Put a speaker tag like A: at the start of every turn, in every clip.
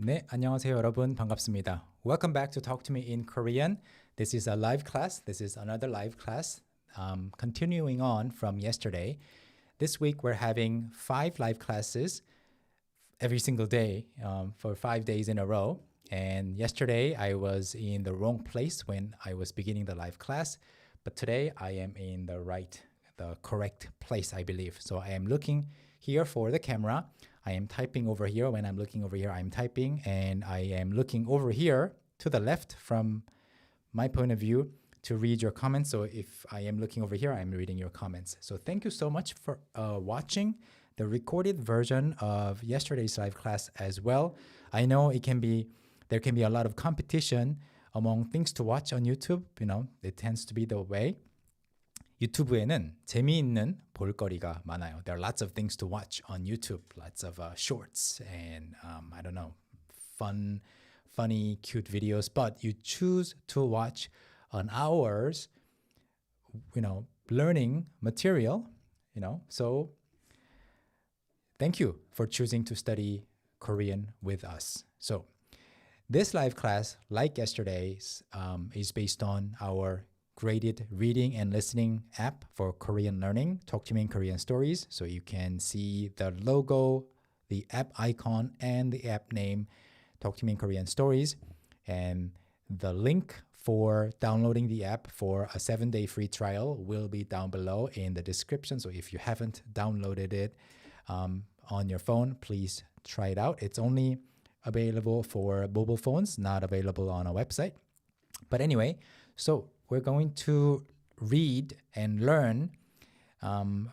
A: 네, 안녕하세요 여러분. 반갑습니다. Welcome back to Talk to Me in Korean. This is a live class. This is another live class. Continuing on from yesterday. This week we're having 5 live classes every single day for 5 days in a row. And yesterday I was in the wrong place when I was beginning the live class. But today I am in the correct place, I believe. So I am looking here for the camera. I am typing over here. When I'm looking over here, I'm typing, and I am looking over here to the left from my point of view to read your comments. So if I am looking over here, I'm reading your comments. So thank you so much for watching the recorded version of yesterday's live class as well. I know there can be a lot of competition among things to watch on YouTube. You know, it tends to be the way. 유튜브에는 재미있는 볼거리가 많아요. There are lots of things to watch on YouTube, lots of shorts and I don't know, funny, cute videos. But you choose to watch an hour's, learning material. So thank you for choosing to study Korean with us. So this live class, like yesterday's, is based on our graded reading and listening app for Korean learning, Talk to Me in Korean Stories. So you can see the logo, the app icon, and the app name, Talk to Me in Korean Stories. And the link for downloading the app for a 7-day free trial will be down below in the description. So if you haven't downloaded it on your phone, please try it out. It's only available for mobile phones, not available on a website. But anyway, so we're going to read and learn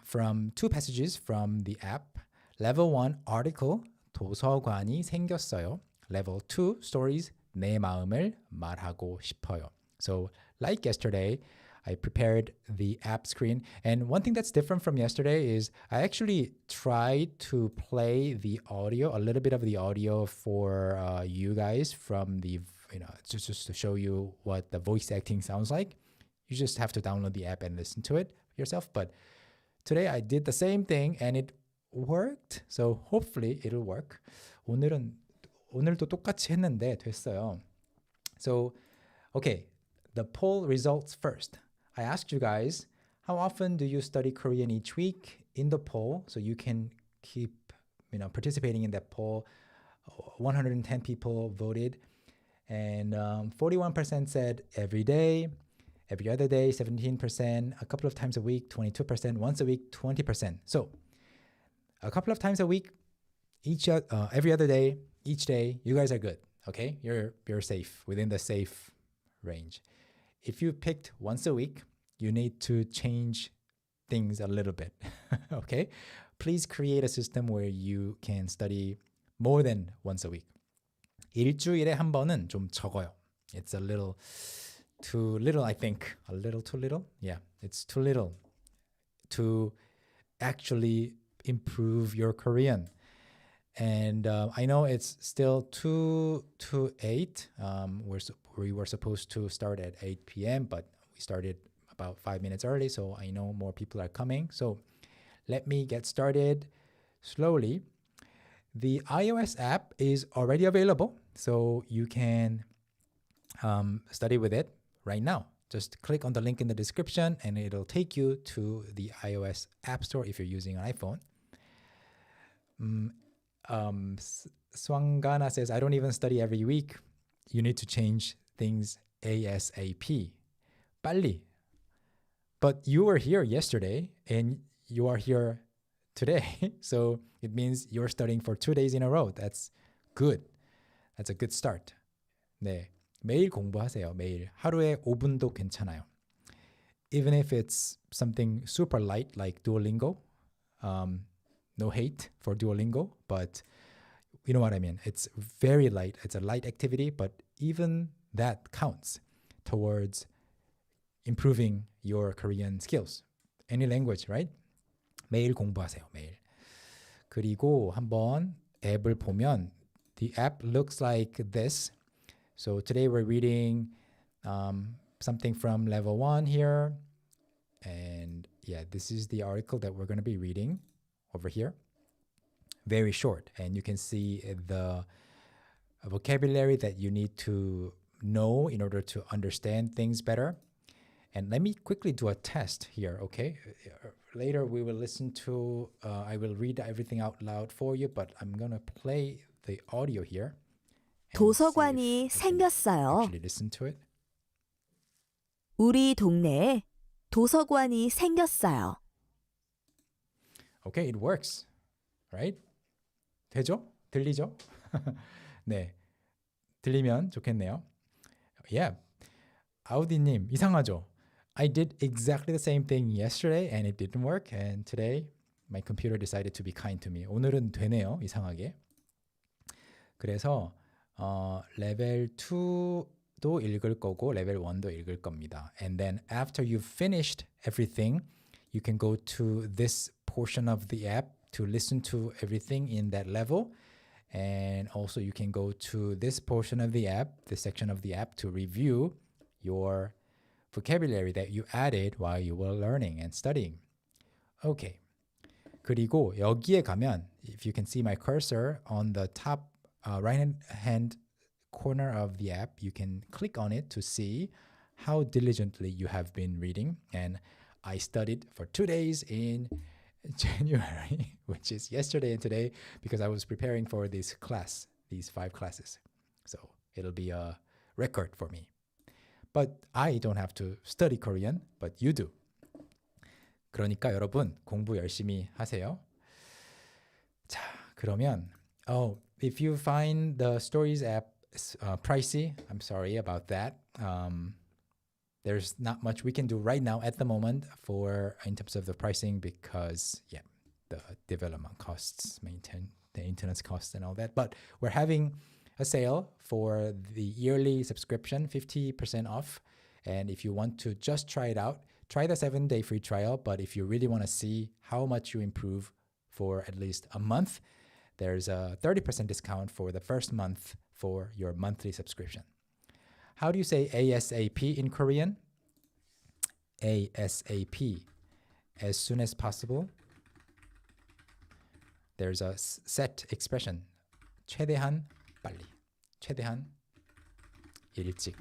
A: from 2 passages from the app. Level 1 article, 도서관이 생겼어요. Level 2 stories, 내 마음을 말하고 싶어요. So like yesterday, I prepared the app screen. And one thing that's different from yesterday is I actually tried to play the audio, a little bit of the audio for you guys from the, just to show you what the voice acting sounds like. You just have to download the app and listen to it yourself. But today I did the same thing and it worked. So hopefully it'll work. 오늘도 똑같이 했는데 됐어요. So, okay, the poll results first. I asked you guys, how often do you study Korean each week in the poll? So you can keep, participating in that poll. 110 people voted, and 41% said every day, every other day, 17%, a couple of times a week, 22%, once a week, 20%. So a couple of times a week, every other day, each day, you guys are good. Okay, you're safe, within the safe range. If you picked once a week, you need to change things a little bit. Okay, please create a system where you can study more than once a week. 일주일에 한 번은 좀 적어요. It's a little too little, I think. A little too little? Yeah, it's too little to actually improve your Korean. And I know it's still 2 to 8. We were supposed to start at 8 p.m., but we started about 5 minutes early, so I know more people are coming. So let me get started slowly. The iOS app is already available, so you can study with it right now. Just click on the link in the description and it'll take you to the iOS App Store if you're using an iPhone. Swangana says, I don't even study every week. You need to change things ASAP. 빨리. But you were here yesterday and you are here today. So it means you're studying for 2 days in a row. That's good. That's a good start. 네. 매일 공부하세요. 매일. 하루에 5분도 괜찮아요. Even if it's something super light like Duolingo. No hate for Duolingo, but you know what I mean. It's very light. It's a light activity, but even that counts towards improving your Korean skills. Any language, right? 매일 공부하세요. 매일. 그리고 한번 앱을 보면 the app looks like this. So today we're reading something from level 1 here. And yeah, this is the article that we're going to be reading over here. Very short. And you can see the a vocabulary that you need to know in order to understand things better. And let me quickly do a test here, okay? Later we will listen to, I will read everything out loud for you, but I'm gonna play the audio here. and see
B: 도서관이
A: if you can
B: 생겼어요.
A: actually listen to it.
B: 우리 동네에 도서관이 생겼어요.
A: Okay, it works, right? 되죠? 들리죠? 네, 들리면 좋겠네요. Yeah, 아우디님 이상하죠? I did exactly the same thing yesterday and it didn't work. And today my computer decided to be kind to me. 오늘은 되네요, 이상하게. 그래서 레벨 2도 읽을 거고 레벨 1도 읽을 겁니다. And then after you've finished everything, you can go to this portion of the app to listen to everything in that level. And also you can go to this portion of the app, this section of the app, to review your vocabulary that you added while you were learning and studying. Okay. 그리고 여기에 가면, if you can see my cursor on the top right hand corner of the app, you can click on it to see how diligently you have been reading. And I studied for 2 days in January, which is yesterday and today, because I was preparing for this class, these 5 classes. So it'll be a record for me. But I don't have to study Korean, but you do. 그러니까 여러분 공부 열심히 하세요. 자, 그러면 if you find the Stories app pricey, I'm sorry about that. There's not much we can do right now at the moment in terms of the pricing because the development costs, maintenance costs and all that. But we're having a sale for the yearly subscription, 50% off. And if you want to just try it out, try the 7-day free trial. But if you really want to see how much you improve for at least a month, there's a 30% discount for the first month for your monthly subscription. How do you say ASAP in Korean? ASAP, as soon as possible. There's a set expression. 최대한 빨리. 최대한 일찍.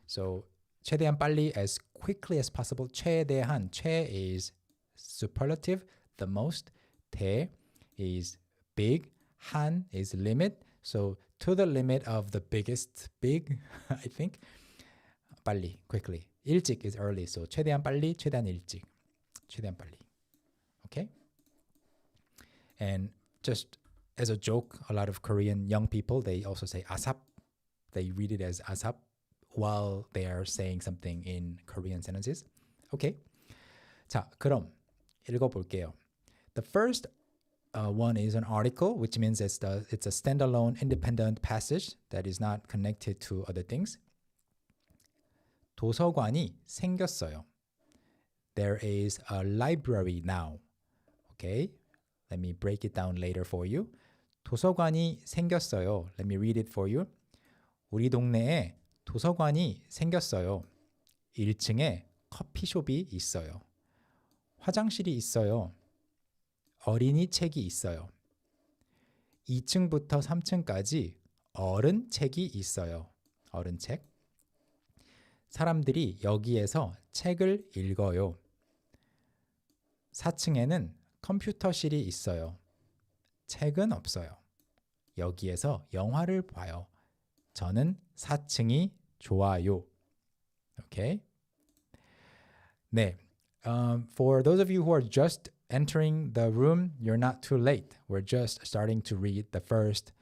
A: So 최대한 빨리, as quickly as possible. 최대한, 최 is superlative, the most. 대 is big. 한 is limit. So to the limit of the biggest big, I think. 빨리, quickly. 일찍 is early. So 최대한 빨리, 최대한 일찍. 최대한 빨리. Okay? And just as a joke, a lot of Korean young people, they also say asap. They read it as asap while they are saying something in Korean sentences. Okay. 자, 그럼 읽어볼게요. The first one is an article, which means it's a standalone, independent passage that is not connected to other things. 도서관이 생겼어요. There is a library now. Okay, let me break it down later for you. 도서관이 생겼어요. Let me read it for you. 우리 동네에 도서관이 생겼어요. 1층에 커피숍이 있어요. 화장실이 있어요. 어린이 책이 있어요. 2층부터 3층까지 어른 책이 있어요. 어른 책. 사람들이 여기에서 책을 읽어요. 4층에는 컴퓨터실이 있어요. 책은 없어요. 여기에서 영화를 봐요. 저는 4층이 좋아요. Okay? 네. For those of you who are just entering the room, you're not too late. We're just starting to read the first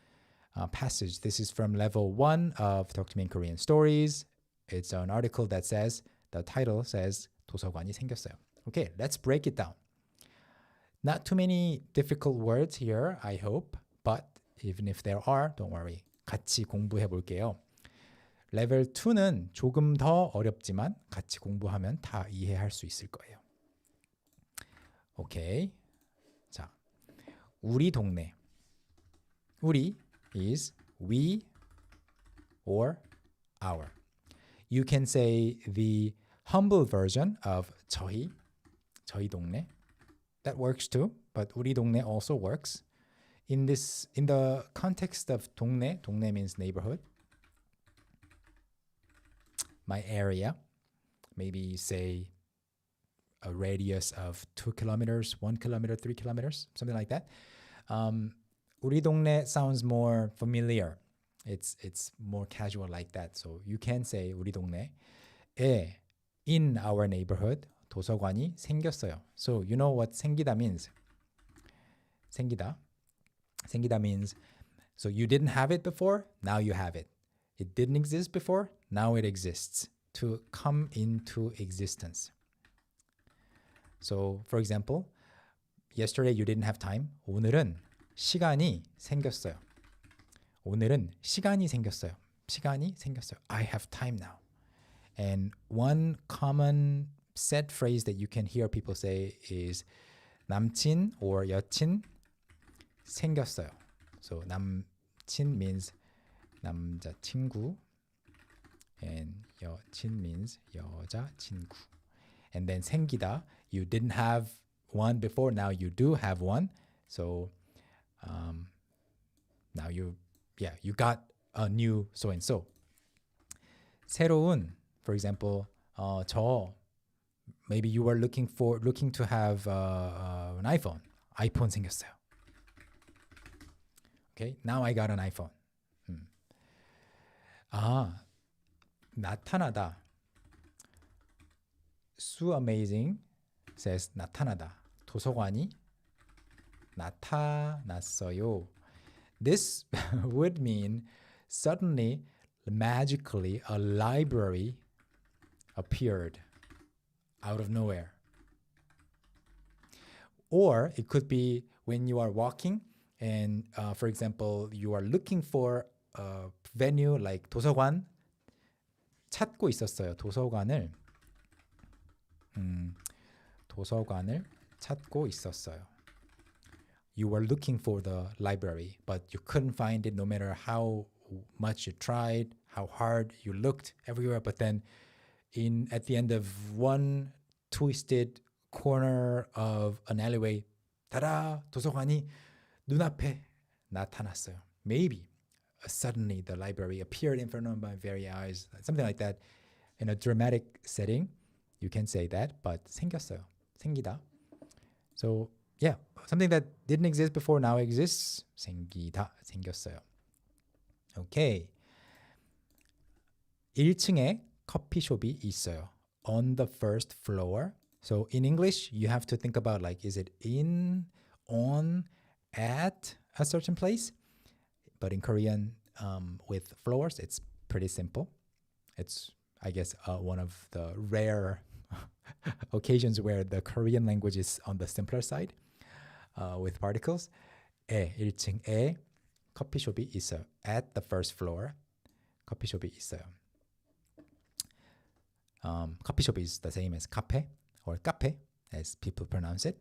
A: passage. This is from level 1 of Talk to Me in Korean Stories. It's an article that says, the title says, 도서관이 생겼어요. Okay, let's break it down. Not too many difficult words here, I hope. But even if there are, don't worry. 같이 공부해 볼게요. 레벨 2는 조금 더 어렵지만 같이 공부하면 다 이해할 수 있을 거예요. 오케이. 자, 우리 동네. 우리 is we or our. You can say the humble version of 저희 동네. That works too, but 우리 동네 also works. in the context of 동네 means neighborhood, my area, maybe say a radius of 2 kilometers, 1 kilometer, 3 kilometers, something like that. 우리 동네 sounds more familiar. It's more casual like that. So you can say 우리 동네에 in our neighborhood 도서관이 생겼어요. So you know what 생기다 means? 생기다 means so you didn't have it before, now you have it. It didn't exist before, now it exists. To come into existence. So for example, yesterday you didn't have time. 오늘은 시간이 생겼어요. 오늘은 시간이 생겼어요. 시간이 생겼어요. I have time now. And one common set phrase that you can hear people say is 남친 or 여친 생겼어요. So 남친 means 남자친구 and 여친 means 여자친구. And then 생기다, you didn't have one before, now you do have one. So now you got a new so and so. 새로운, for example, maybe you were looking to have an iPhone. iPhone 생겼어요. Okay, now I got an iPhone. 나타나다. Su Amazing says 나타나다. 도서관이 나타났어요. This would mean suddenly, magically, a library appeared out of nowhere. Or it could be when you are walking and, for example, you are looking for a venue like 도서관 찾고 있었어요. 도서관을 찾고 있었어요. You were looking for the library, but you couldn't find it no matter how much you tried, how hard you looked everywhere. But then at the end of one twisted corner of an alleyway, tada! 도서관이 눈앞에 나타났어요. Maybe suddenly the library appeared in front of my very eyes, something like that. In a dramatic setting, you can say that, but 생겼어요. 생기다. So yeah, something that didn't exist before now exists. 생기다, 생겼어요. Okay. 1층에 커피숍이 있어요. On the first floor. So in English, you have to think about like, is it in, on, at a certain place? But in Korean, with floors, it's pretty simple. It's, I guess, one of the rare occasions where the Korean language is on the simpler side with particles. 1층에 커피숍이 있어요. At the first floor, 커피숍이 있어요. Coffee is the same as cafe or cafe as people pronounce it.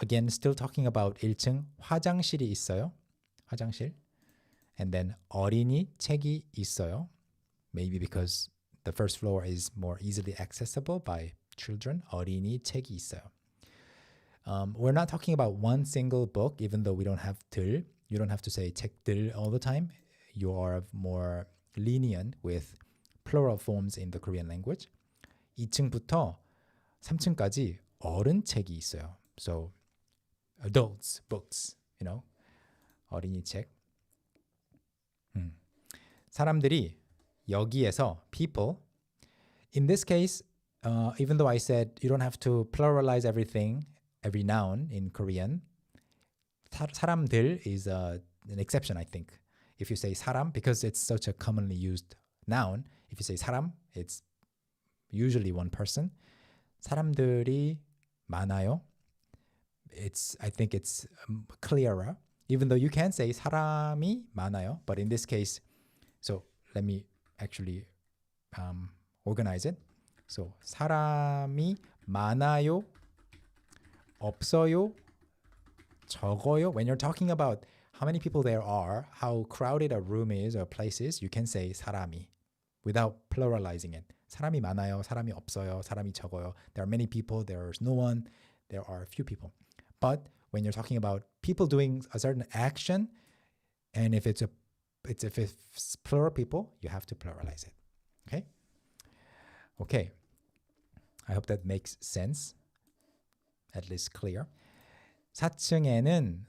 A: Again, still talking about 1층 화장실이 있어요. 화장실. And then 어린이 책이 있어요. Maybe because the first floor is more easily accessible by children. 어린이 책이 있어요. We're not talking about one single book, even though we don't have 들. You don't have to say 책들 all the time. You are more lenient with plural forms in the Korean language. 2층부터 3층까지 어른 책이 있어요. So adults books, you know, 어린이 책. 사람들이 여기에서 people. In this case, even though I said you don't have to pluralize everything, every noun in Korean, 사람들 is an exception, I think. If you say 사람, because it's such a commonly used noun, if you say 사람, it's usually one person. 사람들이 많아요. I think it's clearer. Even though you can say 사람이 많아요, but in this case, so let me actually organize it. So 사람이 많아요, 없어요, 적어요. When you're talking about how many people there are, how crowded a room is or place is, you can say 사람이 without pluralizing it. 사람이 많아요, 사람이 없어요, 사람이 적어요. There are many people, there's no one, there are a few people. But when you're talking about people doing a certain action, and if it's plural people, you have to pluralize it. Okay? Okay. I hope that makes sense. At least clear. 4층에는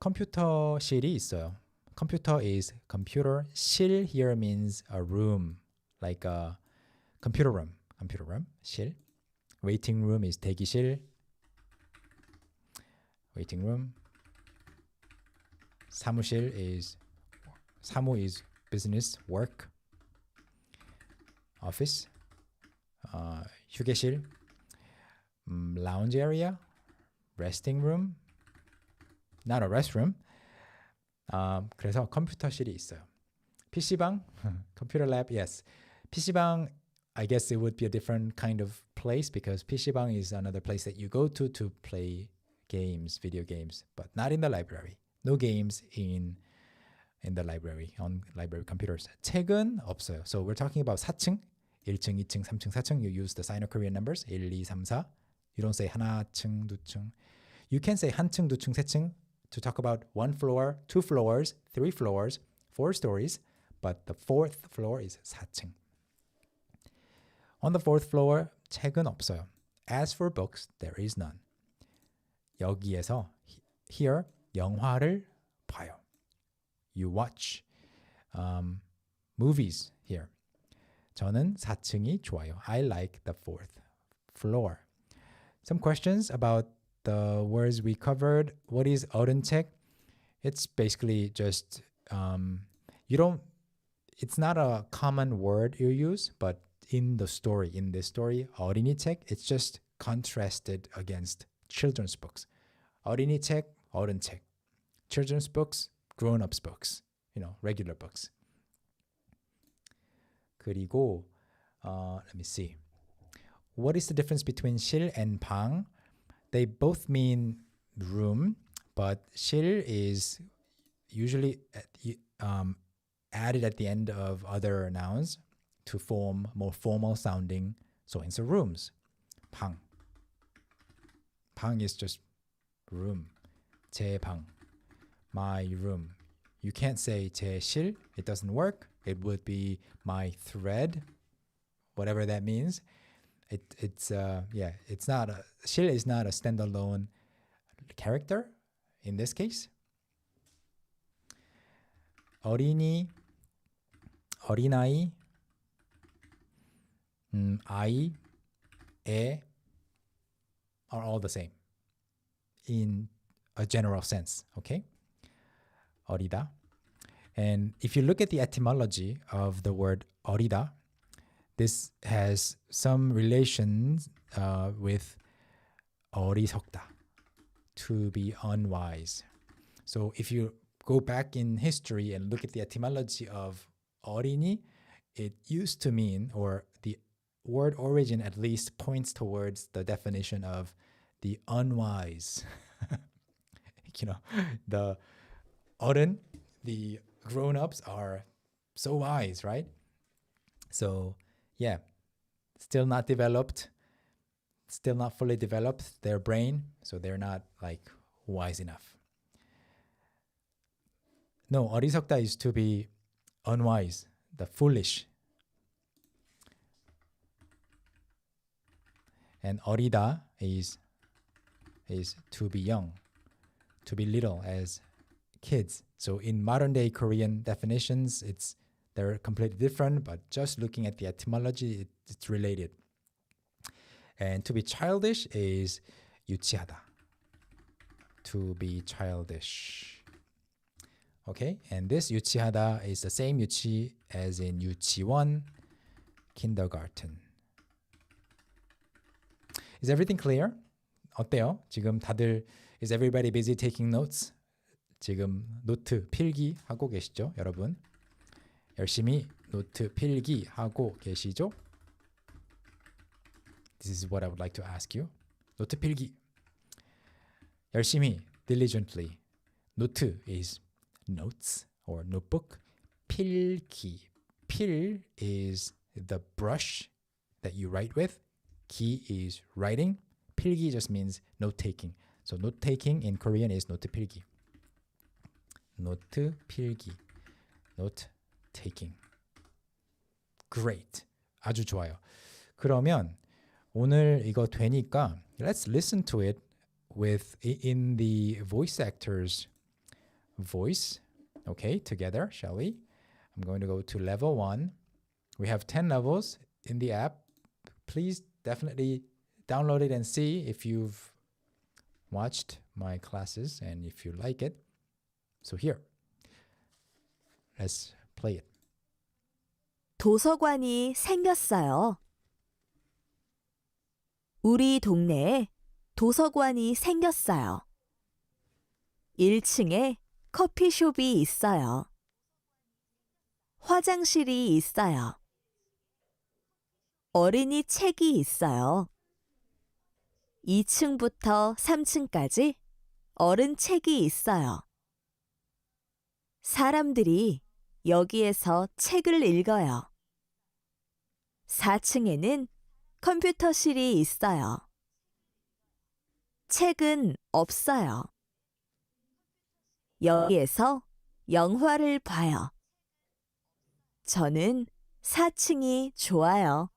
A: 컴퓨터실이 있어요. Computer is computer. 실 here means a room, like a computer room. Computer room. 실. Waiting room is 대기실. Waiting room. 사무실 is 사무 is business, work. Office. 휴게실. Lounge area. Resting room. Not a restroom. 그래서 컴퓨터실이 있어요. PC방, computer lab, yes. PC방, I guess it would be a different kind of place because PC방 is another place that you go to play games, video games, but not in the library. No games in the library, on library computers. 책은 없어요. So we're talking about 4층, 1층, 2층, 3층, 4층. You use the Sino-Korean numbers, 1, 2, 3, 4. You don't say 하나층, 두층. You can say 한층, 두층, 세층 to talk about 1 floor, 2 floors, 3 floors, 4 stories, but the 4th floor is 4층. On the 4th floor, 책은 없어요. As for books, there is none. 여기에서, here, 영화를 봐요. You watch movies here. 저는 4층이 좋아요. I like the 4th floor. Some questions about the words we covered. What is 어른 책? It's basically just it's not a common word you use, but in this story, 어린이 책, it's just contrasted against children's books. 어린이 책, 어른 책. Children's books, grown-ups books, regular books. 그리고 let me see. What is the difference between 실 and 방? They both mean room, but 실 is usually added at the end of other nouns to form more formal sounding. So in rooms. 방. 방 is just room. 제 방. My room. You can't say 제 실. It doesn't work. It would be my thread, whatever that means. It's not 실 is not a standalone character in this case. 어린이, 어린아이, 아이, 애 are all the same in a general sense, okay? 어리다. And if you look at the etymology of the word 어리다, this has some relations with 어리석다, to be unwise. So if you go back in history and look at the etymology of 어린이, it used to mean, or the word origin at least points towards the definition of the unwise. The 어른, the grown-ups are so wise, right? So yeah, still not developed, still not fully developed their brain, so they're not like wise enough. No, 어리석다 is to be unwise, the foolish. And 어리다 is to be young, to be little as kids. So in modern day Korean definitions, they're completely different, but just looking at the etymology, it's related. And to be childish is 유치하다. To be childish. Okay, and this 유치하다 is the same 유치 as in 유치원, kindergarten. Is everything clear? 어때요? 지금 다들 is everybody busy taking notes? 지금 노트 필기하고 계시죠, 여러분? 열심히 노트 필기하고 계시죠? This is what I would like to ask you. 노트 필기. 열심히, diligently. 노트 is notes or notebook. 필기. 필 is the brush that you write with. 기 is writing. 필기 just means note-taking. So note taking in Korean is 노트 필기. 노트 필기. Note taking. Great. 아주 좋아요. 그러면 오늘 이거 되니까 let's listen to it with in the voice actor's voice. Okay, together, shall we? I'm going to go to level 1. We have 10 levels in the app. Please definitely download it and see if you've watched my classes and if you like it. So here, let's play it.
B: 도서관이 생겼어요. 우리 동네에 도서관이 생겼어요. 1층에 커피숍이 있어요. 화장실이 있어요. 어린이 책이 있어요. 2층부터 3층까지 어른 책이 있어요. 사람들이 여기에서 책을 읽어요. 4층에는 컴퓨터실이 있어요. 책은 없어요. 여기에서 영화를 봐요. 저는 4층이 좋아요.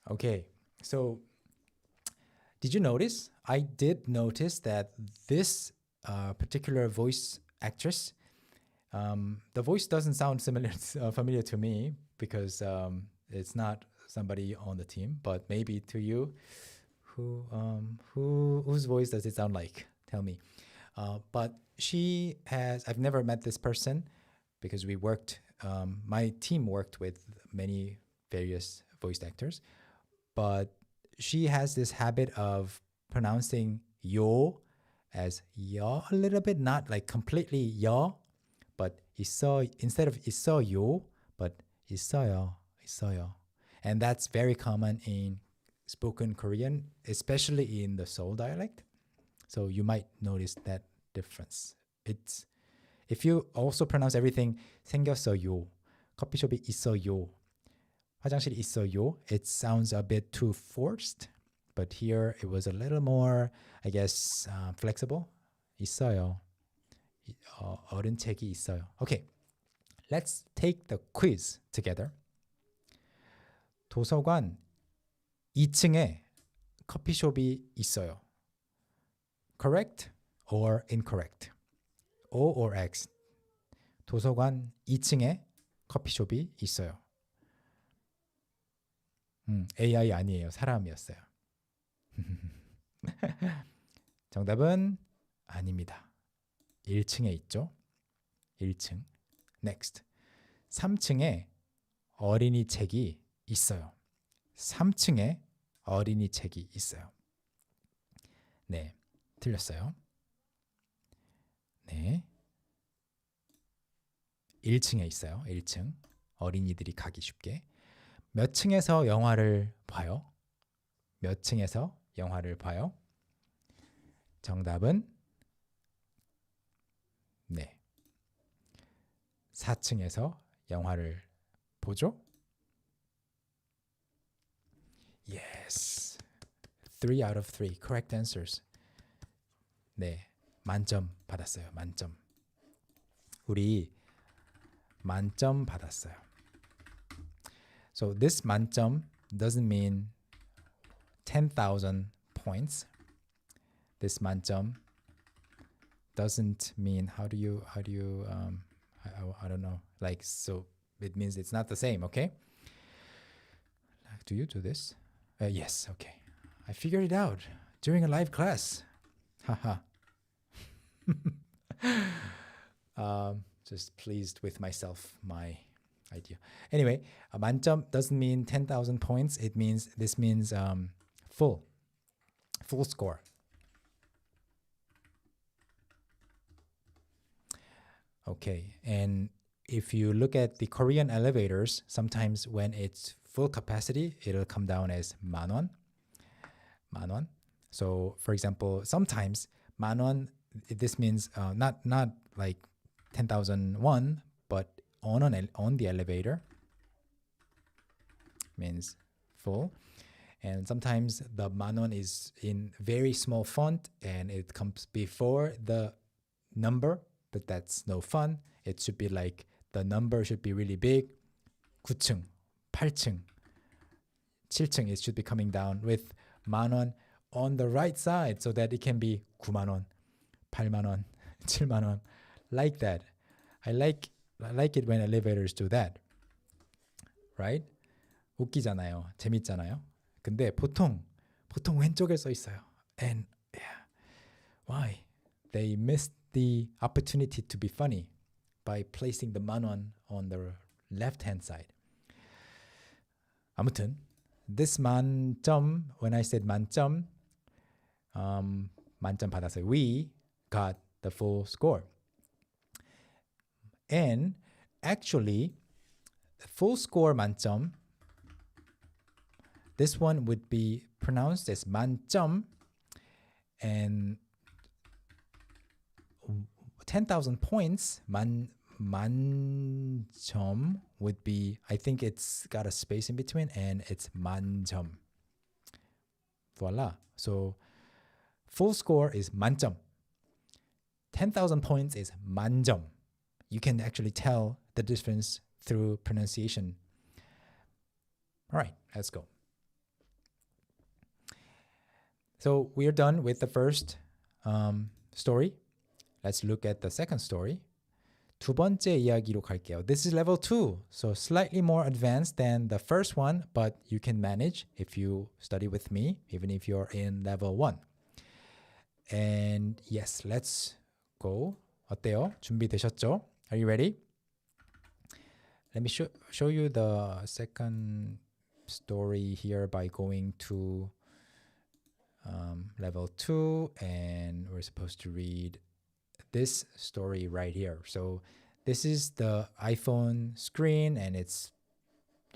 A: Okay, so did you notice? I did notice that this particular voice actress, the voice doesn't sound familiar to me because it's not somebody on the team, but maybe to you, whose voice does it sound like? Tell me. But she has. I've never met this person because we worked. My team worked with many various voice actors. But she has this habit of pronouncing yo as yo a little bit, not like completely yo, but 있어, instead of 있어요, but 있어요. And that's very common in spoken Korean, especially in the Seoul dialect. So you might notice that difference. It's if you also pronounce everything 생겼어요, 커피숍이 있어요, 화장실이 있어요, it sounds a bit too forced, but here it was a little more, I guess, flexible. 있어요. 어른 책이 있어요. Okay, let's take the quiz together. 도서관 2층에 커피숍이 있어요. Correct or incorrect? O or X? 도서관 2층에 커피숍이 있어요. AI 아니에요. 사람이었어요. 정답은 아닙니다. 1층에 있죠. 1층. Next. 3층에 어린이 책이 있어요. 3층에 어린이 책이 있어요. 네, 틀렸어요. 네. 1층에 있어요. 1층. 어린이들이 가기 쉽게. 몇 층에서 영화를 봐요? 몇 층에서 영화를 봐요? 정답은 네. 4층에서 영화를 보죠? Yes. 3 out of 3 correct answers. 네. 만점 받았어요. 만점. 우리 만점 받았어요. So this 만점 doesn't mean 10,000 points. This 만점 doesn't mean how do you I don't know, like, so it means it's not the same. Okay, do you do this? Yes. Okay, I figured it out during a live class. Haha. Just pleased with myself, my idea. Anyway, 만점 doesn't mean 10,000 points. This means full score. Okay, and if you look at the Korean elevators, sometimes when it's full capacity, it'll come down as Manon. So, for example, sometimes Manon, this means not like 10,000 won, but on the elevator means full. And sometimes the Manon is in very small font and it comes before the number, but that's no fun. It should be like the number should be really big. 9층, 8층, 7층, it should be coming down with Manon on the right side so that it can be 9만 원, 8만 원, 7만 원, like that. I like it when elevators do that. Right? 웃기잖아요. 재밌잖아요. 근데 보통 왼쪽에 써 있어요. And yeah, why? They missed the opportunity to be funny by placing the Manon on the left-hand side. 아무튼 this 만점, when I said 만점, 만점 받았어요. We got the full score. And actually, full score 만점, this one would be pronounced as 만점, and 10,000 points, 만점 would be, I think it's got a space in between, and it's 만점. Voila. So full score is 만점. 10,000 points is 만점. You can actually tell the difference through pronunciation. All right, let's go. So we are done with the first story. Let's look at the second story. 두 번째 이야기로 갈게요. This is level 2, so slightly more advanced than the first one, but you can manage if you study with me, even if you're in level 1. And yes, let's go. 어때요? 준비되셨죠? Are you ready? Let me show you the second story here by going to level 2, and we're supposed to read this story right here. So this is the iPhone screen, and it's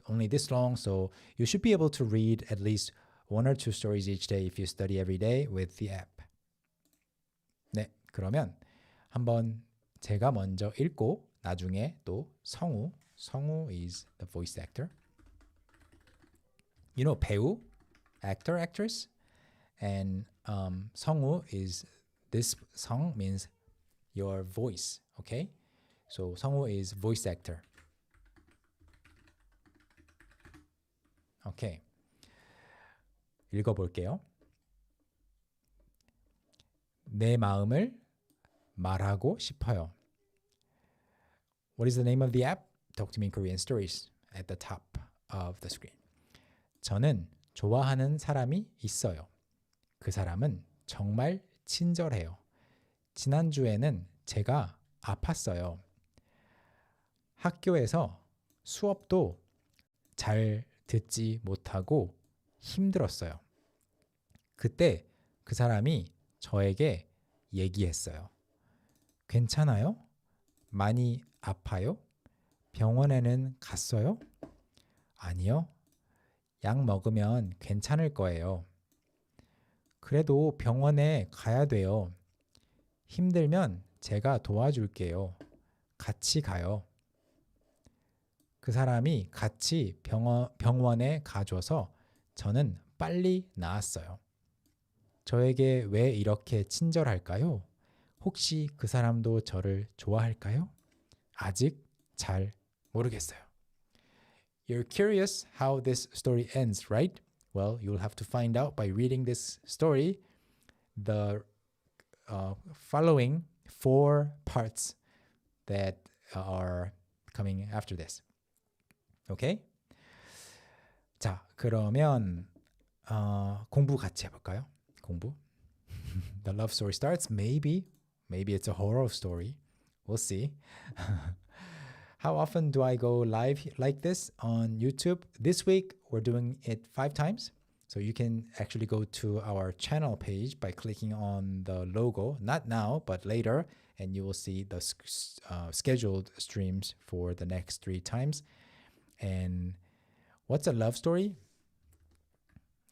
A: only this long, so you should be able to read at least 1 or 2 stories each day if you study every day with the app. 네, 그러면 한번 제가 먼저 읽고 나중에 또 성우 is the voice actor. You know, 배우, actor, actress, and 성우 is, this 성 means your voice, okay? So 성우 is voice actor. Okay. 읽어볼게요. 내 마음을 말하고 싶어요. What is the name of the app? Talk to me in Korean stories at the top of the screen. 저는 좋아하는 사람이 있어요. 그 사람은 정말 친절해요. 지난주에는 제가 아팠어요. 학교에서 수업도 잘 듣지 못하고 힘들었어요. 그때 그 사람이 저에게 얘기했어요. 괜찮아요? 많이 아파요? 병원에는 갔어요? 아니요. 약 먹으면 괜찮을 거예요. 그래도 병원에 가야 돼요. 힘들면 제가 도와줄게요. 같이 가요. 그 사람이 같이 병원에 가줘서 저는 빨리 나았어요. 저에게 왜 이렇게 친절할까요? 혹시 그 사람도 저를 좋아할까요? 아직 잘 모르겠어요. You're curious how this story ends, right? Well, you'll have to find out by reading this story. The following 4 parts that are coming after this. Okay? 자, 그러면 공부 같이 해볼까요? 공부. The love story starts. Maybe it's a horror story. We'll see. How often do I go live like this on YouTube? This week, we're doing it 5 times. So you can actually go to our channel page by clicking on the logo, not now, but later, and you will see the scheduled streams for the next 3 times. And what's a love story?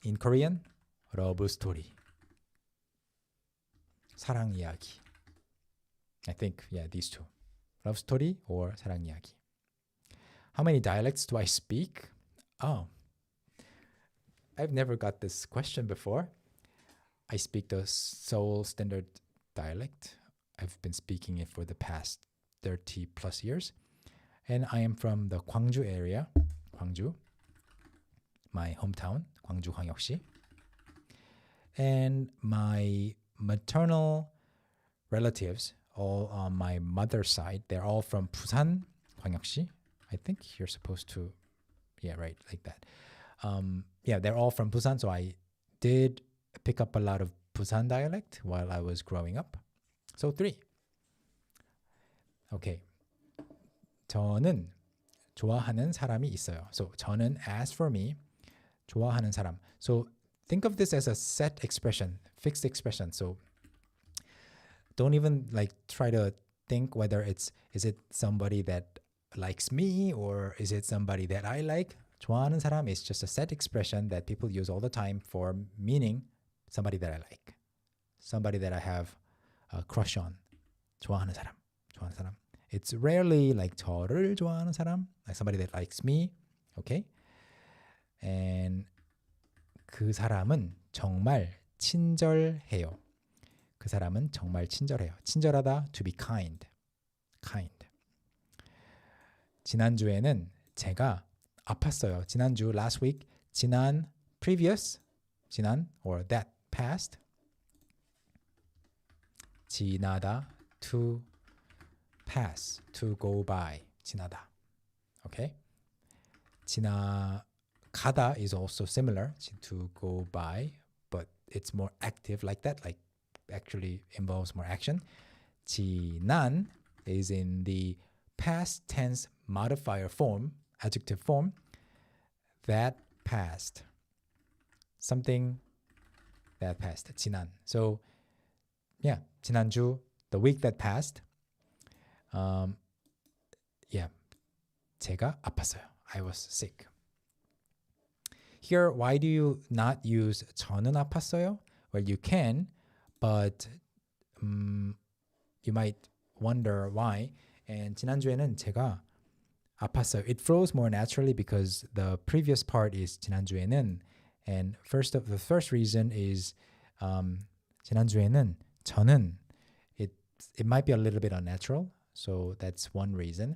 A: In Korean, love story. 사랑 이야기. I think, yeah, these 2. Love story or 사랑 이야기. How many dialects do I speak? Oh, I've never got this question before. I speak the Seoul Standard dialect. I've been speaking it for the past 30 plus years. And I am from the Gwangju area, Gwangju, my hometown, Gwangju 광역시. And my maternal relatives, all on my mother's side, they're all from Busan, 광역시. I think you're supposed to, yeah, right, like that. They're all from Busan, so I did pick up a lot of Busan dialect while I was growing up. So 3. Okay. 저는 좋아하는 사람이 있어요. So 저는, as for me, 좋아하는 사람. So think of this as a set expression, fixed expression. So don't even like try to think whether is it somebody that likes me or is it somebody that I like. 좋아하는 사람 is just a set expression that people use all the time for meaning somebody that I like, somebody that I have a crush on. 좋아하는 사람, 좋아하는 사람. It's rarely like 저를 좋아하는 사람, like somebody that likes me, okay? And 그 사람은 정말 친절해요. 그 사람은 정말 친절해요. 친절하다, to be kind, kind. 지난주에는 제가 아팠어요. 지난주, last week, 지난, previous, 지난, or that, past. 지나다, to pass, to go by, 지나다. Okay? 지나가다 is also similar to go by, but it's more active like that, like actually involves more action. 지난 is in the past tense modifier form, adjective form, that passed. Something that passed, 지난. So, yeah, 지난주, the week that passed. 제가 아팠어요. I was sick. Here, why do you not use 저는 아팠어요? Well, you can, but you might wonder why. And 지난주에는 제가 아팠어요. It flows more naturally because the previous part is 지난주에는, and the first reason is 지난주에는 저는 it might be a little bit unnatural, so that's one reason.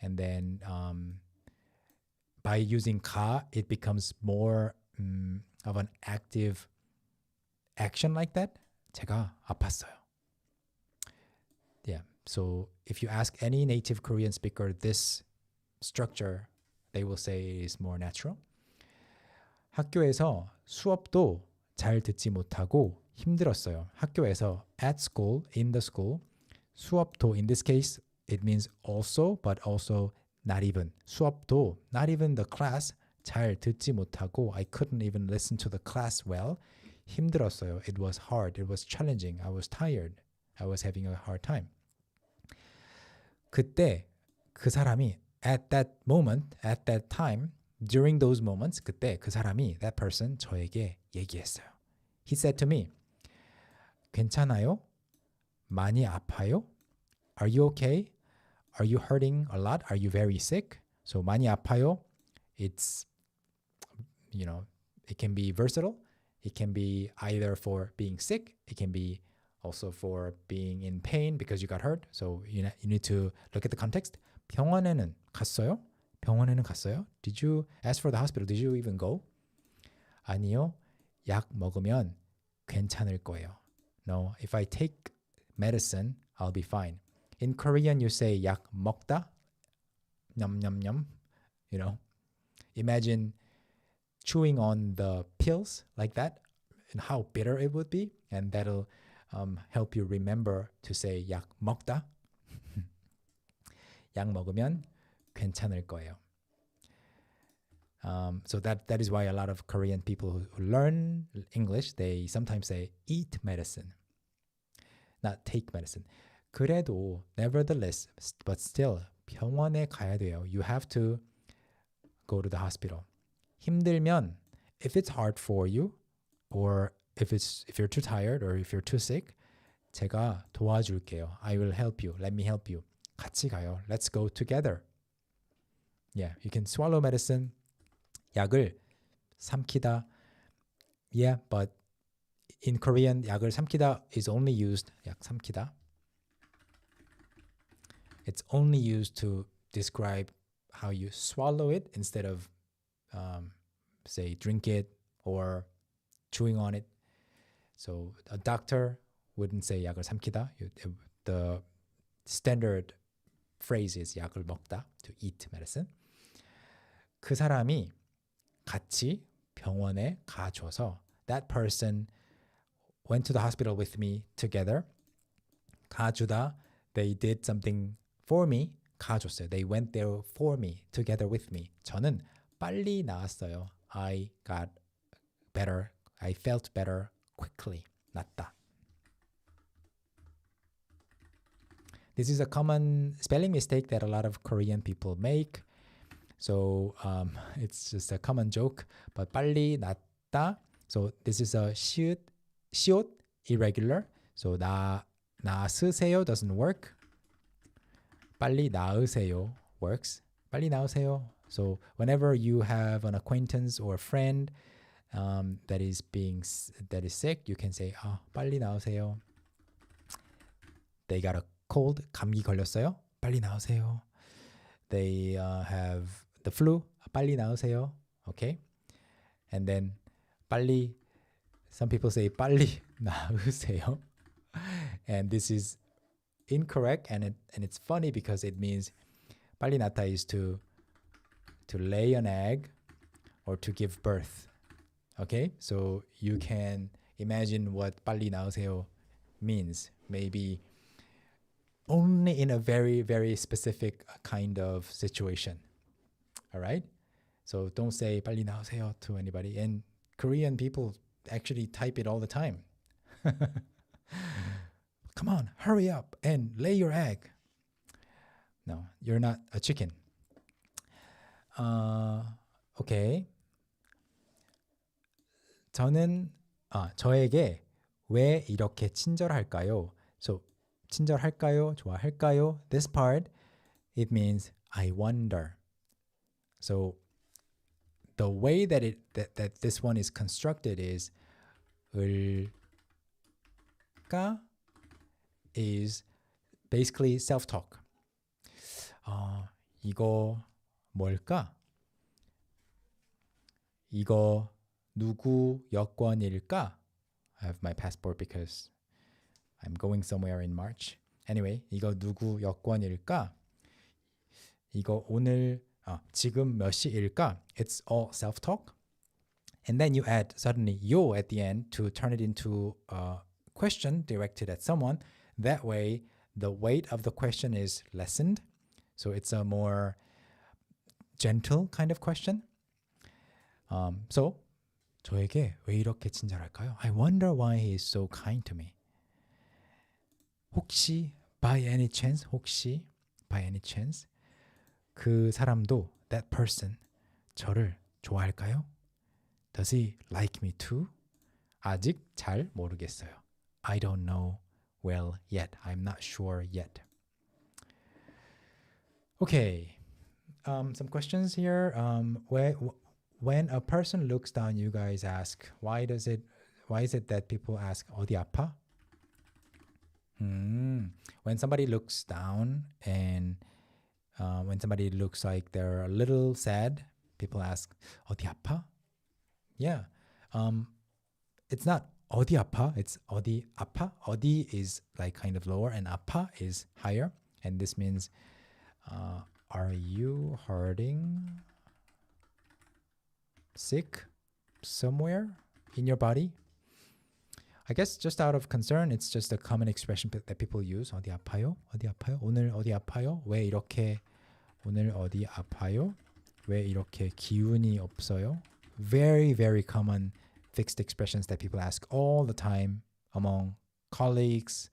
A: And then by using 가, it becomes more of an active action like that. 제가 아팠어요. Yeah. So if you ask any native Korean speaker this structure, they will say it is more natural. 학교에서 수업도 잘 듣지 못하고 힘들었어요. 학교에서, at school, in the school. 수업도, in this case, it means also, but also not even. 수업도, not even the class, 잘 듣지 못하고, I couldn't even listen to the class well. 힘들었어요. It was hard. It was challenging. I was tired. I was having a hard time. 그때 그 사람이, at that moment, at that time, during those moments, 그때 그 사람이, that person, 저에게 얘기했어요. He said to me, 괜찮아요? 많이 아파요? Are you okay? Are you hurting a lot? Are you very sick? So 많이 아파요, it's, it can be versatile. It can be either for being sick. It can be also for being in pain because you got hurt. So you need to look at the context. 병원에는 갔어요? 병원에는 갔어요? Did you, as for the hospital, did you even go? 아니요. 약 먹으면 괜찮을 거예요. No, if I take medicine, I'll be fine. In Korean, you say 약 먹다, 냠냠냠. Imagine chewing on the pills like that and how bitter it would be, and that'll help you remember to say 약 먹다. 약 먹으면 괜찮을 거예요. So that is why a lot of Korean people who learn English, they sometimes say eat medicine, not take medicine. 그래도 nevertheless, but still 병원에 가야 돼요. You have to go to the hospital. 힘들면, if it's hard for you, or if you're too tired, or if you're too sick, 제가 도와줄게요. I will help you. Let me help you. 같이 가요. Let's go together. Yeah, you can swallow medicine. 약을 삼키다. Yeah, but in Korean, 약을 삼키다 is only used, 약 삼키다. It's only used to describe how you swallow it instead of, say, drink it or chewing on it. So a doctor wouldn't say 약을 삼키다. The standard phrase is 약을 먹다, to eat medicine. 그 사람이 같이 병원에 가줘서 that person went to the hospital with me together. 가주다, they did something for me. 가줬어요. They went there for me, together with me. 저는 빨리 나았어요. I got better. I felt better quickly. 낫다. This is a common spelling mistake that a lot of Korean people make. So it's just a common joke. But 빨리 낫다. So this is a 시옷, irregular. So 나으세요 doesn't work. 빨리 나으세요 works. 빨리 나으세요. So whenever you have an acquaintance or a friend that is sick, you can say 빨리 나으세요. They got a cold, 감기 걸렸어요. 빨리 나으세요. They have the flu. 빨리 나으세요. Okay? And then 빨리, some people say 빨리 나으세요. And this is incorrect, and it's funny because it means 빨리 낫다 is to lay an egg or to give birth. Okay? So you can imagine what 빨리 나으세요 means. Maybe only in a very, very specific kind of situation. All right? So don't say 빨리 나오세요 to anybody. And Korean people actually type it all the time. Come on, hurry up and lay your egg. No, you're not a chicken. Okay. 저에게 왜 이렇게 친절할까요? So 친절할까요? 좋아할까요? This part, it means I wonder. So the way that that this one is constructed is 을까 is basically self-talk. 이거 뭘까? 이거 누구 여권일까? I have my passport because I'm going somewhere in March. Anyway, 이거 누구 여권일까? 이거 오늘 지금 몇 시일까? It's all self-talk. And then you add suddenly yo at the end to turn it into a question directed at someone. That way, the weight of the question is lessened. So it's a more gentle kind of question. So 저에게 왜 이렇게 친절할까요? I wonder why he is so kind to me. 혹시 by any chance 그 사람도 that person 저를 좋아할까요? Does he like me too? 아직 잘 모르겠어요. I don't know well yet. I'm not sure yet. Okay. Some questions here. When a person looks down, you guys ask, why is it that people ask 어디 아파? When somebody looks down and when somebody looks like they're a little sad, people ask 어디 아파? Yeah. It's not 어디 아파, it's 어디 아파. 어디 is like kind of lower and 아파 is higher. And this means, are you hurting? Sick somewhere in your body? I guess just out of concern, it's just a common expression that people use. 어디 아파요? 어디 아파요? 오늘 어디 아파요? 왜 이렇게 오늘 어디 아파요? 왜 이렇게 기운이 없어요? Very, very common fixed expressions that people ask all the time among colleagues,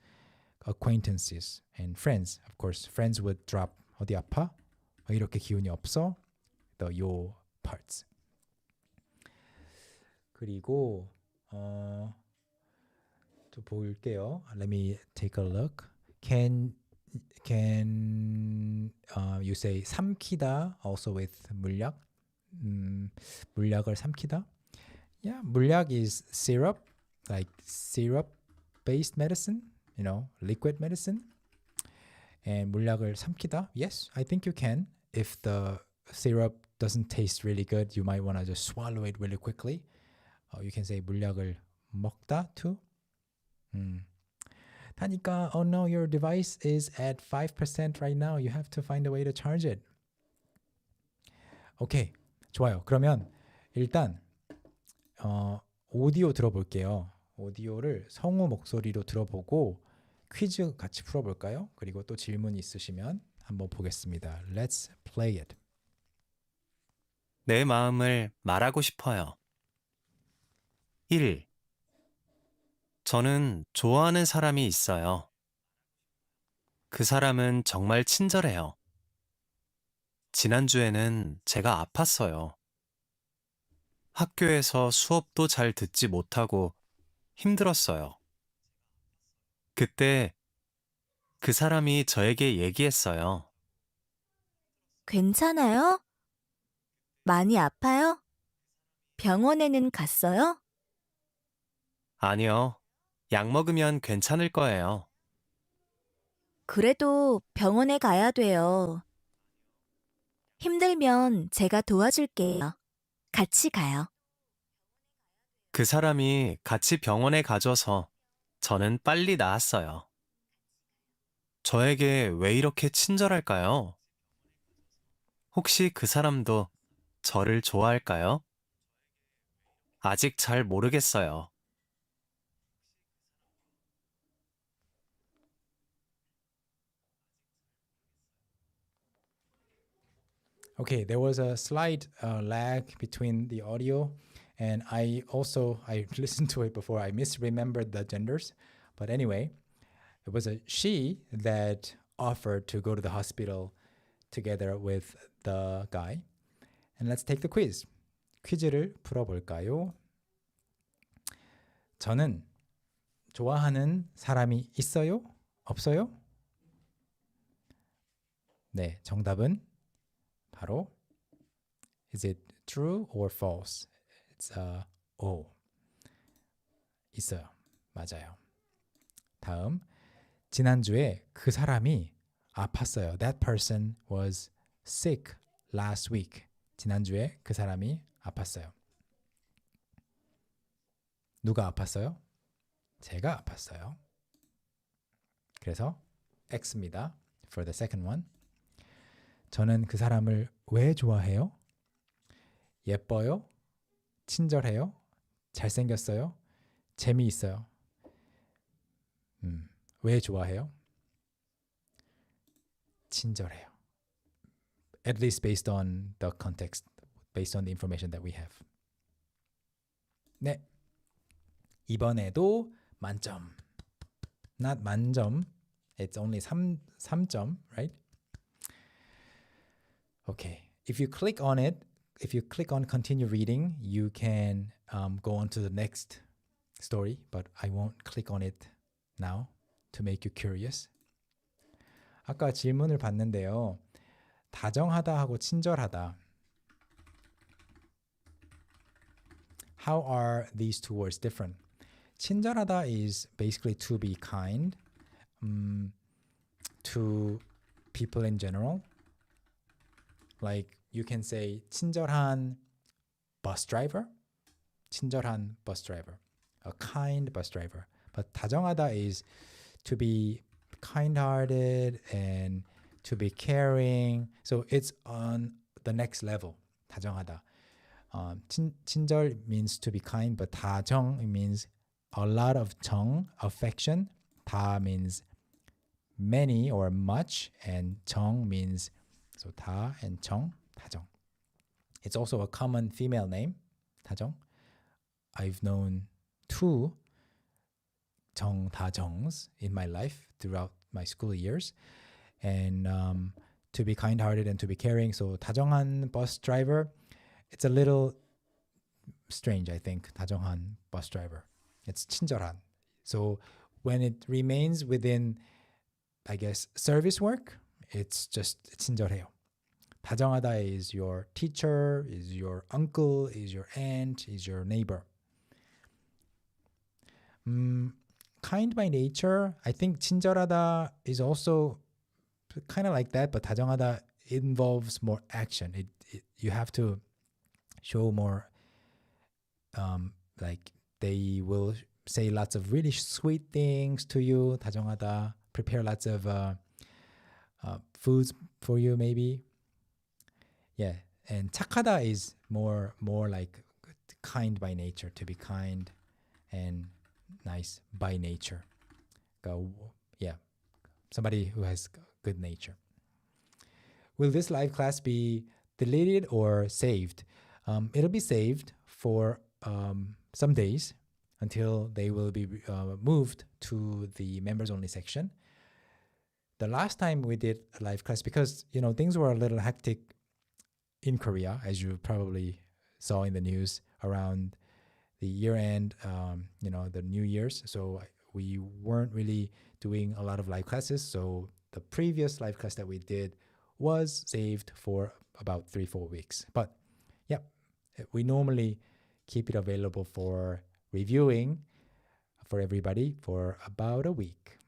A: acquaintances, and friends. Of course, friends would drop 어디 아파? 왜 이렇게 기운이 없어? The yo parts. 그리고 또 볼게요. Let me take a look. Can you say 삼키다 also with 물약? 물약을 삼키다? Yeah, 물약 is syrup, like syrup-based medicine, liquid medicine. And 물약을 삼키다. Yes, I think you can. If the syrup doesn't taste really good, you might want to just swallow it really quickly. You can say 물약을 먹다 too. 타니까, oh no, your device is at 5% right now. You have to find a way to charge it. 오케이, 좋아요. 그러면 일단 오디오 들어볼게요. 오디오를 성우 목소리로 들어보고 퀴즈 같이 풀어볼까요? 그리고 또 질문 있으시면 한번 보겠습니다. Let's play it.
C: 내 마음을 말하고 싶어요. 1. 저는 좋아하는 사람이 있어요. 그 사람은 정말 친절해요. 지난주에는 제가 아팠어요. 학교에서 수업도 잘 듣지 못하고 힘들었어요. 그때 그 사람이 저에게 얘기했어요.
B: 괜찮아요? 많이 아파요? 병원에는 갔어요?
C: 아니요, 약 먹으면 괜찮을 거예요.
B: 그래도 병원에 가야 돼요. 힘들면 제가 도와줄게요. 같이 가요.
C: 그 사람이 같이 병원에 가줘서 저는 빨리 나았어요. 저에게 왜 이렇게 친절할까요? 혹시 그 사람도 저를 좋아할까요? 아직 잘 모르겠어요.
A: Okay, there was a slight lag between the audio, and I listened to it before. I misremembered the genders, but anyway, it was a she that offered to go to the hospital together with the guy. And let's take the quiz. 퀴즈를 풀어볼까요? 저는 좋아하는 사람이 있어요? 없어요? 네, 정답은 바로 is it true or false? It's O. 있어요. 맞아요. 다음, 지난주에 그 사람이 아팠어요. That person was sick last week. 지난주에 그 사람이 아팠어요. 누가 아팠어요? 제가 아팠어요. 그래서 X입니다. For the second one. 저는 그 사람을 왜 좋아해요? 예뻐요? 친절해요? 잘생겼어요? 재미있어요? 왜 좋아해요? 친절해요. At least based on the context, based on the information that we have. 네. 이번에도 만점. Not 만점. It's only 3점, right? Okay. If you click on it, if you click on continue reading, you can go on to the next story, but I won't click on it now to make you curious. 아까 질문을 봤는데요. 다정하다 하고 친절하다. How are these two words different? 친절하다 is basically to be kind to people in general. Like you can say 친절한 bus driver, 친절한 bus driver, a kind bus driver. But 다정하다 is to be kind-hearted and to be caring. So it's on the next level. 다정하다. 친절 means to be kind, but 다정 means a lot of 정, affection. 다 means many or much, and 정 means so 다 and 정, 다정. It's also a common female name, 다정. I've known 2 정, 다정s in my life throughout my school years. And to be kind-hearted and to be caring. So 다정한 bus driver, it's a little strange, I think. 다정한 bus driver. It's 친절한. So when it remains within, I guess, service work, it's just 친절해요. 다정하다 is your teacher, is your uncle, is your aunt, is your neighbor. Kind by nature. I think 친절하다 is also kind of like that, but 다정하다 involves more action. You have to show more, like they will say lots of really sweet things to you. 다정하다. Prepare lots of foods for you, maybe. Yeah, and 착하다 is more like kind by nature, to be kind and nice by nature. Yeah, somebody who has good nature. Will this live class be deleted or saved? It'll be saved for some days until they will be moved to the members only section. The last time we did a live class, because things were a little hectic in Korea, as you probably saw in the news around the year end, the New Year's. So we weren't really doing a lot of live classes. So the previous live class that we did was saved for about 3-4 weeks. But yeah, we normally keep it available for reviewing for everybody for about a week.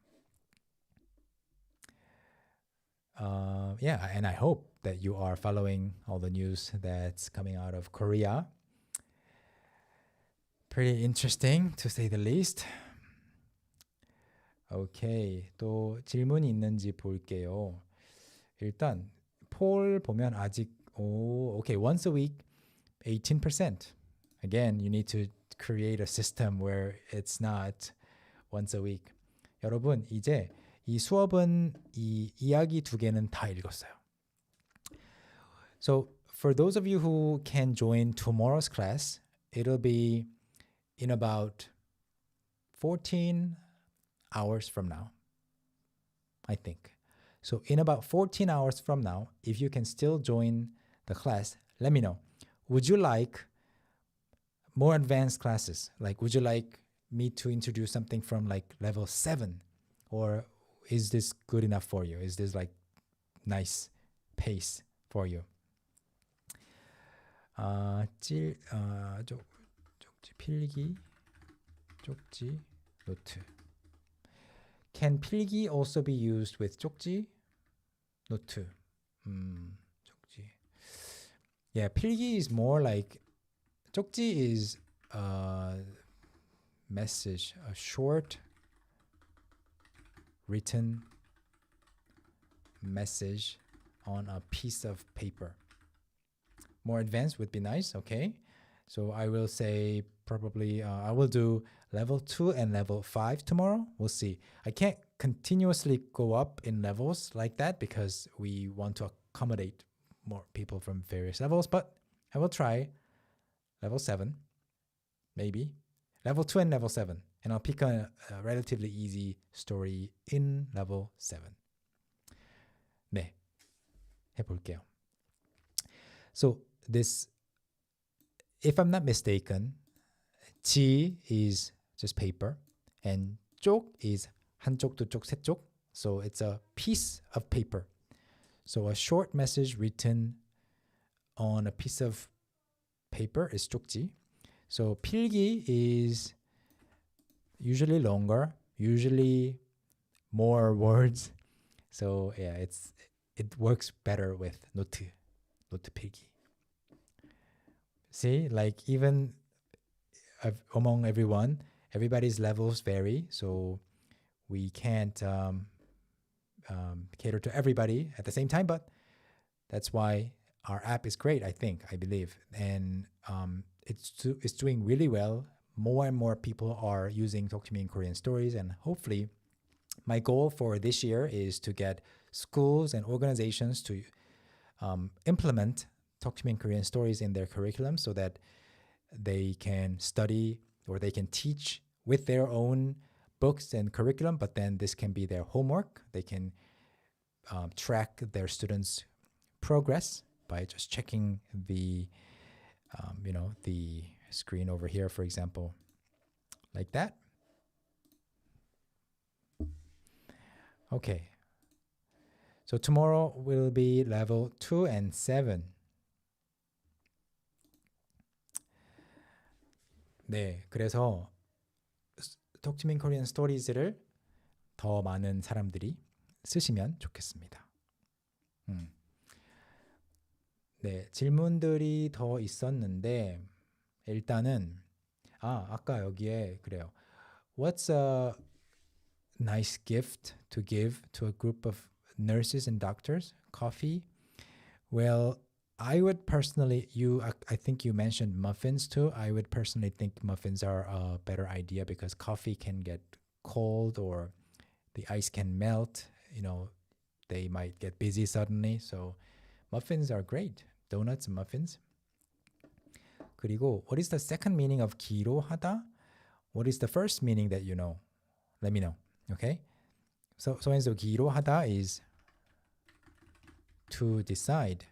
A: Yeah, and I hope that you are following all the news that's coming out of Korea. Pretty interesting, to say the least. 오케이, 또 질문이 있는지 볼게요. 일단 폴 보면 아직 okay, once a week, 18%. Again, you need to create a system where it's not once a week. 여러분, 이제 이 수업은 이 이야기 2개는 다 읽었어요. So for those of you who can join tomorrow's class, it'll be in about 14 hours from now, I think. So in about 14 hours from now, if you can still join the class, let me know. Would you like more advanced classes? Like, would you like me to introduce something from like level 7? Or is this good enough for you? Is this like nice pace for you? 쪽지 필기, 쪽지, 노트. Can 필기 also be used with 쪽지, 노트? 쪽지. Yeah, 필기 is more like, 쪽지 is a message, a short written message on a piece of paper. More advanced would be nice, okay? So I will say probably I will do level 2 and level 5 tomorrow. We'll see. I can't continuously go up in levels like that because we want to accommodate more people from various levels, but I will try level 7, maybe. Level 2 and level 7. And I'll pick a relatively easy story in level 7. 네, 해볼게요. So this, if I'm not mistaken, 지 is just paper, and 쪽 is 한쪽, 두쪽, 세쪽. So it's a piece of paper. So a short message written on a piece of paper is 쪽지. So 필기 is usually longer, usually more words. So yeah, it works better with 노트 필기. See, like even among everyone, everybody's levels vary, so we can't cater to everybody at the same time, but that's why our app is great, I believe. And it's doing really well. More and more people are using Talk to Me in Korean Stories, and hopefully my goal for this year is to get schools and organizations to implement Talk to Me in Korean Stories in their curriculum so that they can study or they can teach with their own books and curriculum, but then this can be their homework. They can track their students' progress by just checking the the screen over here, for example, like that. Okay. So tomorrow will be level 2 and 7. 네, 그래서 Talk to me in Korean stories를 더 많은 사람들이 쓰시면 좋겠습니다. 네, 질문들이 더 있었는데 일단은 아까 여기에 그래요. What's a nice gift to give to a group of nurses and doctors? Coffee? Well, I would personally, I think you mentioned muffins too. I would personally think muffins are a better idea because coffee can get cold or the ice can melt. They might get busy suddenly. So muffins are great. Donuts and muffins. 그리고 what is the second meaning of 기로하다? What is the first meaning that you know? Let me know. Okay? So and so 기로하다 is to decide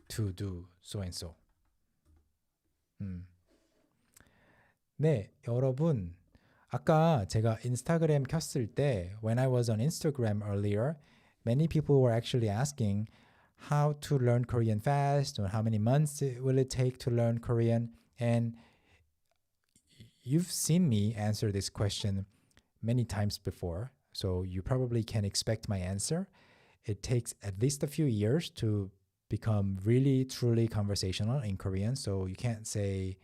A: to do so and so. 네, 여러분. 아까 제가 인스타그램 켰을 때 when I was on Instagram earlier, many people were actually asking how to learn Korean fast or how many months will it take to learn Korean, and you've seen me answer this question many times before, so you probably can expect my answer. It takes at least a few years to become really truly conversational in Korean, so you can't say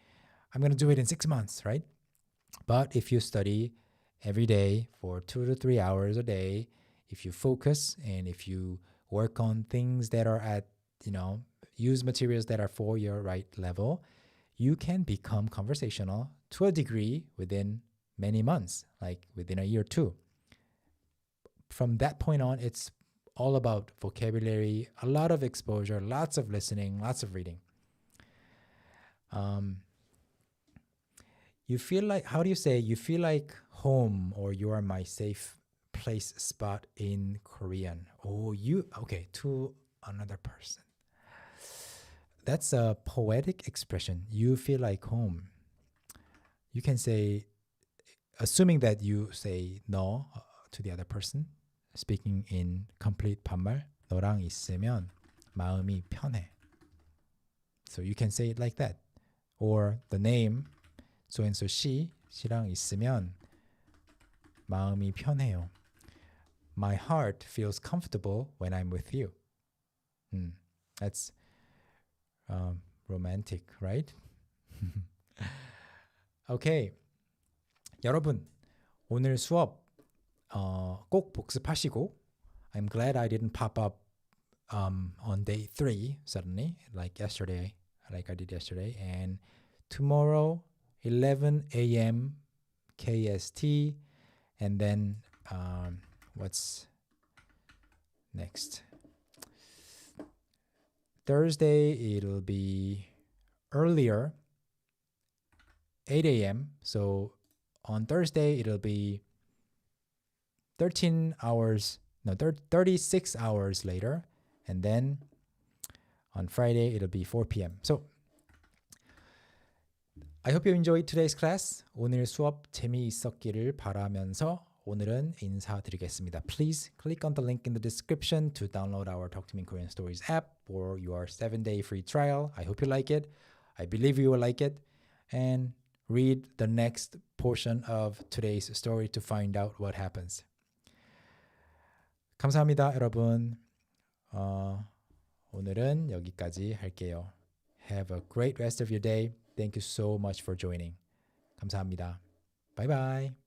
A: I'm going to do it in 6 months, right? But if you study every day for 2 to 3 hours a day, if you focus and if you work on things that are at, use materials that are for your right level, you can become conversational to a degree within many months, like within a year or two. From that point on, it's all about vocabulary, a lot of exposure, lots of listening, lots of reading. You feel like, how do you say, you feel like home or you are my safe place spot in Korean? Okay, to another person. That's a poetic expression. You feel like home. You can say, assuming that you say no to the other person, speaking in complete 반말, 너랑 있으면 마음이 편해. So you can say it like that. Or the name, so and so 씨랑 있으면 마음이 편해요. My heart feels comfortable when I'm with you. That's romantic, right? Okay. 여러분, 오늘 수업 꼭 복습하시고, I'm glad I didn't pop up on day 3 suddenly, like I did yesterday. And tomorrow, 11 a.m. KST, and then what's next? Thursday, it'll be earlier, 8 a.m. So on Thursday, it'll be 36 hours later. And then on Friday, it'll be 4 p.m. So I hope you enjoyed today's class. 오늘 수업 재미있었기를 바라면서 오늘은 인사드리겠습니다. Please click on the link in the description to download our Talk to Me in Korean Stories app or your 7-day free trial. I hope you like it. I believe you will like it. And read the next portion of today's story to find out what happens. 감사합니다, 여러분. 오늘은 여기까지 할게요. Have a great rest of your day. Thank you so much for joining. 감사합니다. Bye bye.